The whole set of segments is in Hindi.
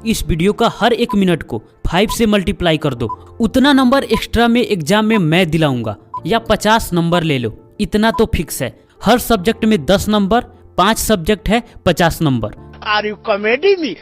इस वीडियो का हर एक मिनट को 5 से मल्टीप्लाई कर दो। उतना नंबर एक्स्ट्रा में एग्जाम में मैं दिलाऊंगा, या 50 नंबर ले लो, इतना तो फिक्स है। हर सब्जेक्ट में 10 नंबर, 5 सब्जेक्ट है 50 number. Are you comedy me?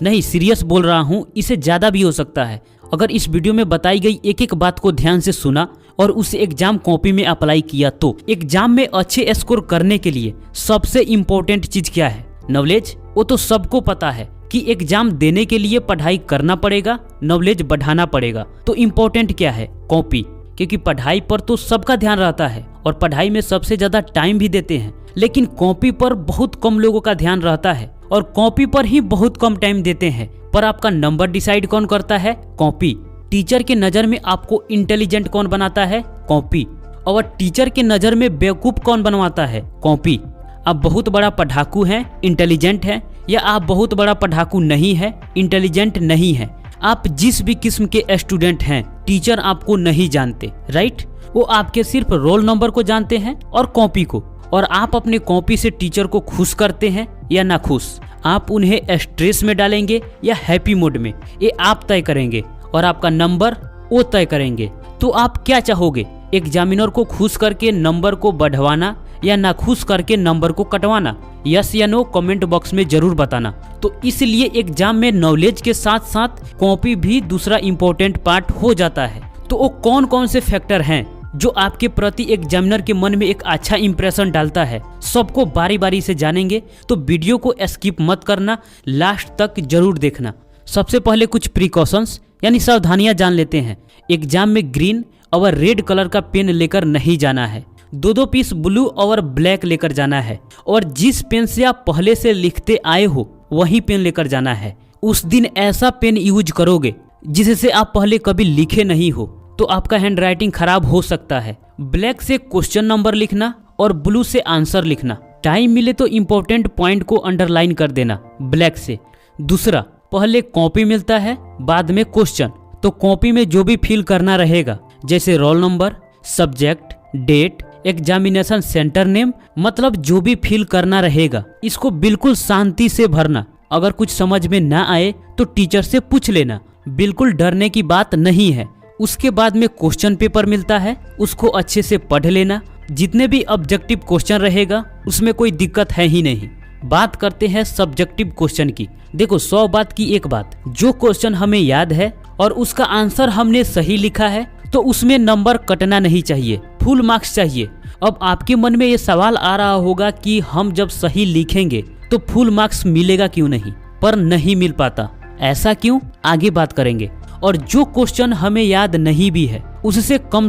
नहीं, सीरियस बोल रहा हूँ, इसे ज्यादा भी हो सकता है। अगर इस वीडियो में बताई गई एक एक बात को ध्यान से सुना और उसे एग्जाम कॉपी में अप्लाई किया तो एग्जाम में अच्छे स्कोर करने के लिए सबसे इम्पोर्टेंट चीज क्या है? नॉलेज। वो तो सबको पता है कि एग्जाम देने के लिए पढ़ाई करना पड़ेगा, नॉलेज बढ़ाना पड़ेगा। तो इम्पोर्टेंट क्या है? कॉपी। क्योंकि पढ़ाई पर तो सबका ध्यान रहता है और पढ़ाई में सबसे ज्यादा टाइम भी देते हैं, लेकिन कॉपी पर बहुत कम लोगों का ध्यान रहता है और कॉपी पर ही बहुत कम टाइम देते हैं। पर आपका नंबर डिसाइड कौन करता है? कॉपी। टीचर के नजर में आपको इंटेलिजेंट कौन बनाता है? कॉपी। और टीचर के नजर में बेवकूफ कौन बनवाता है? कॉपी। आप बहुत बड़ा पढ़ाकू हैं, इंटेलिजेंट है, या आप बहुत बड़ा पढ़ाकू नहीं है, इंटेलिजेंट नहीं है। आप जिस भी किस्म के स्टूडेंट हैं, टीचर आपको नहीं जानते, राइट? वो आपके सिर्फ रोल नंबर को जानते हैं और कॉपी को। और आप अपने कॉपी से टीचर को खुश करते हैं या ना खुश, आप उन्हें स्ट्रेस में डालेंगे या हैप्पी मूड में, ये आप तय करेंगे और आपका नंबर वो तय करेंगे। तो आप क्या चाहोगे? एग्जामिनर को खुश करके नंबर को बढ़वाना या ना खुश करके नंबर को कटवाना? यस या नो कमेंट बॉक्स में जरूर बताना। तो इसलिए एग्जाम में नॉलेज के साथ साथ कॉपी भी दूसरा इम्पोर्टेंट पार्ट हो जाता है। तो वो कौन कौन से फैक्टर हैं जो आपके प्रति एग्जामिनर के मन में एक अच्छा इंप्रेशन डालता है, सबको बारी बारी से जानेंगे। तो वीडियो को स्किप मत करना, लास्ट तक जरूर देखना। सबसे पहले कुछ प्रिकॉशंस यानी सावधानियां जान लेते हैं। एग्जाम में ग्रीन और रेड कलर का पेन लेकर नहीं जाना है। 2-2 पीस ब्लू और ब्लैक लेकर जाना है। और जिस पेन से आप पहले से लिखते आए हो वही पेन लेकर जाना है। उस दिन ऐसा पेन यूज करोगे जिससे आप पहले कभी लिखे नहीं हो, तो आपका हैंड राइटिंग खराब हो सकता है। ब्लैक से क्वेश्चन नंबर लिखना और ब्लू से आंसर लिखना। टाइम मिले तो इम्पोर्टेंट पॉइंट को अंडरलाइन कर देना ब्लैक से। दूसरा, पहले कॉपी मिलता है बाद में क्वेश्चन, तो कॉपी में जो भी फिल करना रहेगा जैसे roll number, subject, date, examination centre name, मतलब जो भी फिल करना रहेगा इसको बिल्कुल शांति से भरना। अगर कुछ समझ में ना आए तो टीचर से पूछ लेना, बिल्कुल डरने की बात नहीं है। उसके बाद में क्वेश्चन पेपर मिलता है, उसको अच्छे से पढ़ लेना। जितने भी ऑब्जेक्टिव क्वेश्चन रहेगा उसमें कोई दिक्कत है ही नहीं। बात करते हैं सब्जेक्टिव क्वेश्चन की। देखो, 100 बात की एक बात, जो क्वेश्चन हमें याद है और उसका आंसर हमने सही लिखा है तो उसमें नंबर कटना नहीं चाहिए, फुल मार्क्स चाहिए। अब आपके मन में ये सवाल आ रहा होगा कि हम जब सही लिखेंगे तो फुल मार्क्स मिलेगा क्यों नहीं? पर नहीं मिल पाता। ऐसा क्यों? आगे बात करेंगे। और जो क्वेश्चन हमें याद नहीं भी है उससे कम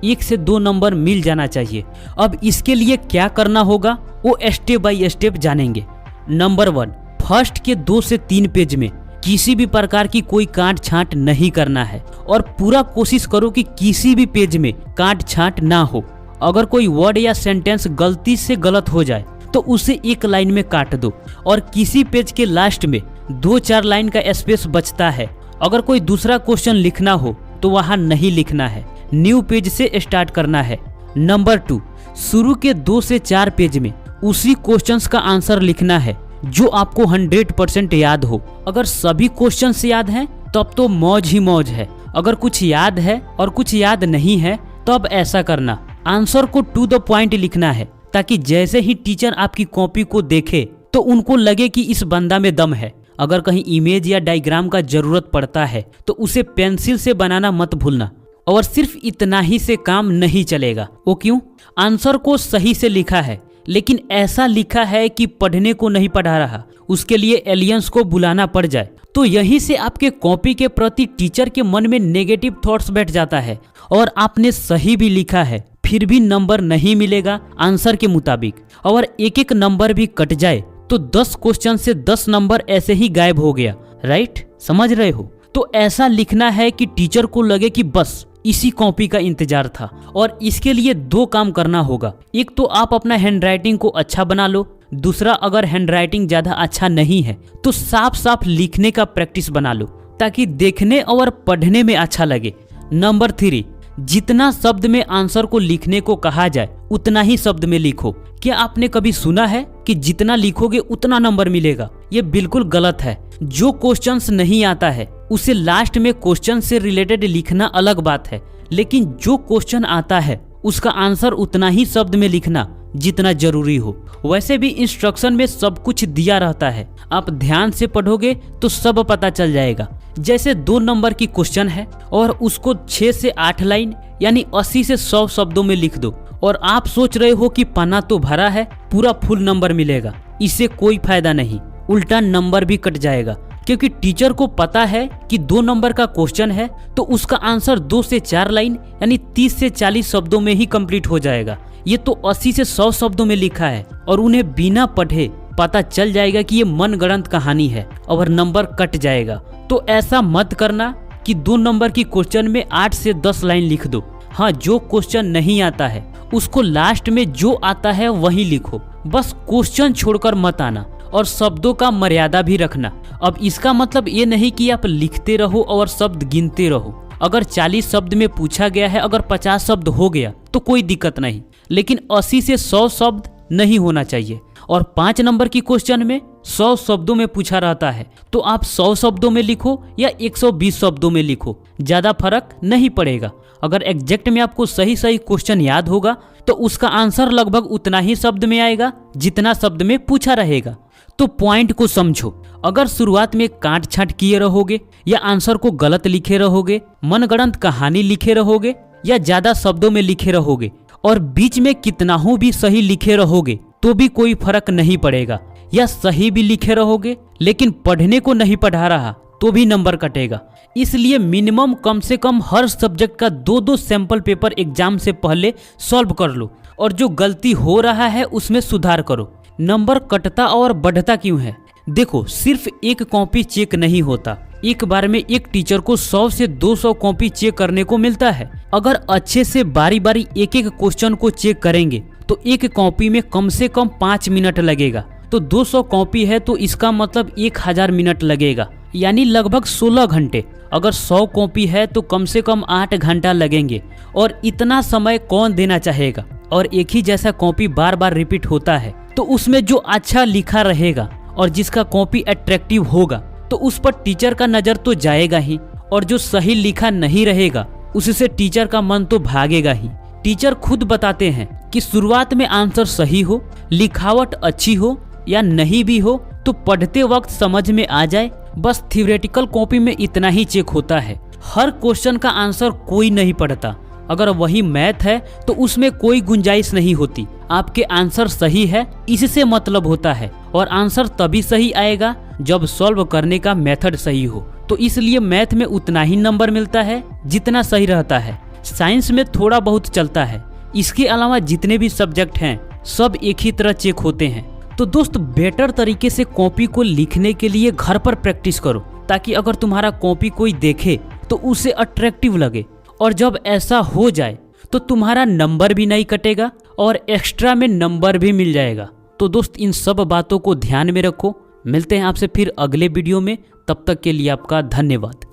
1 से 2 नंबर मिल जाना चाहिए। अब इसके लिए क्या करना होगा वो स्टेप बाय स्टेप जानेंगे। नंबर 1, फर्स्ट के 2 से 3 पेज में किसी भी प्रकार की कोई काट छांट नहीं करना है और पूरा कोशिश करो कि किसी भी पेज में काट छांट ना हो। अगर कोई वर्ड या सेंटेंस गलती से गलत हो जाए तो उसे एक लाइन में काट दो और किसी पेज के लास्ट में 2-4 लाइन का स्पेस बचता है। अगर कोई दूसरा क्वेश्चन लिखना हो तो वहां नहीं लिखना है, न्यू पेज से स्टार्ट करना है। नंबर 2, शुरू के 2 से 4 पेज में उसी क्वेश्चंस का आंसर लिखना है जो आपको 100% याद हो। अगर सभी क्वेश्चंस याद हैं तब तो मौज ही मौज है। अगर कुछ याद है और कुछ याद नहीं है तब ऐसा करना, आंसर को टू द पॉइंट लिखना है, ताकि जैसे ही टीचर आपकी कॉपी को देखे तो उनको लगे कि इस बंदा में दम है। अगर कहीं इमेज या डायग्राम का जरूरत पड़ता है तो उसे पेंसिल से बनाना मत भूलना। और सिर्फ इतना ही से काम नहीं चलेगा। वो क्यों? आंसर को सही से लिखा है लेकिन ऐसा लिखा है कि पढ़ने को नहीं पढ़ा रहा, उसके लिए एलियंस को बुलाना पड़ जाए, तो यहीं से आपके कॉपी के प्रति टीचर के मन में नेगेटिव थॉट्स बैठ जाता है। और आपने सही भी लिखा है फिर भी नंबर नहीं मिलेगा आंसर के मुताबिक, और एक नंबर भी कट जाए तो 10 क्वेश्चन से 10 नंबर ऐसे ही गायब हो गया, राइट? समझ रहे हो? तो ऐसा लिखना है कि टीचर को लगे कि बस इसी कॉपी का इंतजार था। और इसके लिए 2 काम करना होगा। एक तो आप अपना हैंडराइटिंग को अच्छा बना लो, दूसरा अगर हैंडराइटिंग ज्यादा अच्छा नहीं है तो साफ साफ लिखने का प्रैक्टिस बना लो ताकि देखने और पढ़ने में अच्छा लगे। नंबर 3, जितना शब्द में आंसर को लिखने को कहा जाए उतना ही शब्द में लिखो। क्या आपने कभी सुना है कि जितना लिखोगे उतना नंबर मिलेगा? ये बिल्कुल गलत है। जो क्वेश्चंस नहीं आता है उसे लास्ट में क्वेश्चन से रिलेटेड लिखना अलग बात है, लेकिन जो क्वेश्चन आता है उसका आंसर उतना ही शब्द में लिखना जितना जरूरी हो। वैसे भी इंस्ट्रक्शन में सब कुछ दिया रहता है, आप ध्यान से पढ़ोगे तो सब पता चल जाएगा। जैसे 2 नंबर की क्वेश्चन है और उसको 6 से 8 लाइन यानी 80 से 100 शब्दों में लिख दो, और आप सोच रहे हो कि पन्ना तो भरा है, पूरा फुल नंबर मिलेगा। इससे कोई फायदा नहीं, उल्टा नंबर भी कट जाएगा, क्योंकि टीचर को पता है कि 2 नंबर का क्वेश्चन है तो उसका आंसर 2 से 4 लाइन यानी 30 से 40 शब्दों में ही कंप्लीट हो जाएगा। ये तो 80 से 100 शब्दों में लिखा है और उन्हें बिना पढ़े पता चल जाएगा कि ये मनगढ़ंत कहानी है और नंबर कट जाएगा। तो ऐसा मत करना कि 2 नंबर की क्वेश्चन में 8 से 10 लाइन लिख दो। हाँ, जो क्वेश्चन नहीं आता है उसको लास्ट में जो आता है वही लिखो, बस क्वेश्चन छोड़कर मत आना, और शब्दों का मर्यादा भी रखना। अब इसका मतलब ये नहीं कि आप लिखते रहो और शब्द गिनते रहो। अगर 40 शब्द में पूछा गया है, अगर 50 शब्द हो गया तो कोई दिक्कत नहीं, लेकिन 80 से 100 शब्द नहीं होना चाहिए। और 5 नंबर की क्वेश्चन में 100 शब्दों में पूछा रहता है, तो आप 100 शब्दों में लिखो या 120 शब्दों में लिखो, ज़्यादा फर्क नहीं पड़ेगा। अगर एग्जैक्ट में आपको सही क्वेश्चन याद होगा तो उसका आंसर लगभग उतना ही शब्द में आएगा जितना शब्द में पूछा रहेगा। तो पॉइंट को समझो। अगर शुरुआत में काट छांट किए रहोगे या आंसर को गलत लिखे रहोगे, मनगढ़ंत कहानी लिखे रहोगे या ज्यादा शब्दों में लिखे रहोगे और बीच में कितना हो भी सही लिखे रहोगे तो भी कोई फर्क नहीं पड़ेगा, या सही भी लिखे रहोगे लेकिन पढ़ने को नहीं पढ़ा रहा तो भी नंबर कटेगा। इसलिए मिनिमम कम से कम हर सब्जेक्ट का 2-2 सैंपल पेपर एग्जाम से पहले सॉल्व कर लो, और जो गलती हो रहा है उसमें सुधार करो। नंबर कटता और बढ़ता क्यों है? देखो, सिर्फ एक कॉपी चेक नहीं होता। एक बार में एक टीचर को 100 से 200 कॉपी चेक करने को मिलता है। अगर अच्छे से बारी बारी एक एक क्वेश्चन को चेक करेंगे तो एक कॉपी में कम से कम 5 मिनट लगेगा। तो 200 कॉपी है तो इसका मतलब 1000 मिनट लगेगा, यानी लगभग 16 घंटे। अगर 100 कॉपी है तो कम से कम 8 घंटा लगेंगे, और इतना समय कौन देना चाहेगा? और एक ही जैसा कॉपी बार बार रिपीट होता है तो उसमें जो अच्छा लिखा रहेगा और जिसका कॉपी अट्रैक्टिव होगा तो उस पर टीचर का नज़र तो जाएगा ही, और जो सही लिखा नहीं रहेगा उससे टीचर का मन तो भागेगा ही। टीचर खुद बताते हैं कि शुरुआत में आंसर सही हो, लिखावट अच्छी हो या नहीं भी हो तो पढ़ते वक्त समझ में आ जाए, बस थ्योरेटिकल कॉपी में इतना ही चेक होता है। हर क्वेश्चन का आंसर कोई नहीं पढ़ता। अगर वही मैथ है तो उसमें कोई गुंजाइश नहीं होती। आपके आंसर सही है इससे मतलब होता है, और आंसर तभी सही आएगा जब सॉल्व करने का मेथड सही हो। तो इसलिए मैथ में उतना ही नंबर मिलता है जितना सही रहता है। साइंस में थोड़ा बहुत चलता है, इसके अलावा जितने भी सब्जेक्ट हैं सब एक ही तरह चेक होते हैं। तो दोस्त, बेटर तरीके से कॉपी को लिखने के लिए घर पर प्रैक्टिस करो, ताकि अगर तुम्हारा कॉपी कोई देखे तो उसे अट्रैक्टिव लगे। और जब ऐसा हो जाए तो तुम्हारा नंबर भी नहीं कटेगा और एक्स्ट्रा में नंबर भी मिल जाएगा। तो दोस्त, इन सब बातों को ध्यान में रखो। मिलते हैं आपसे फिर अगले वीडियो में, तब तक के लिए आपका धन्यवाद।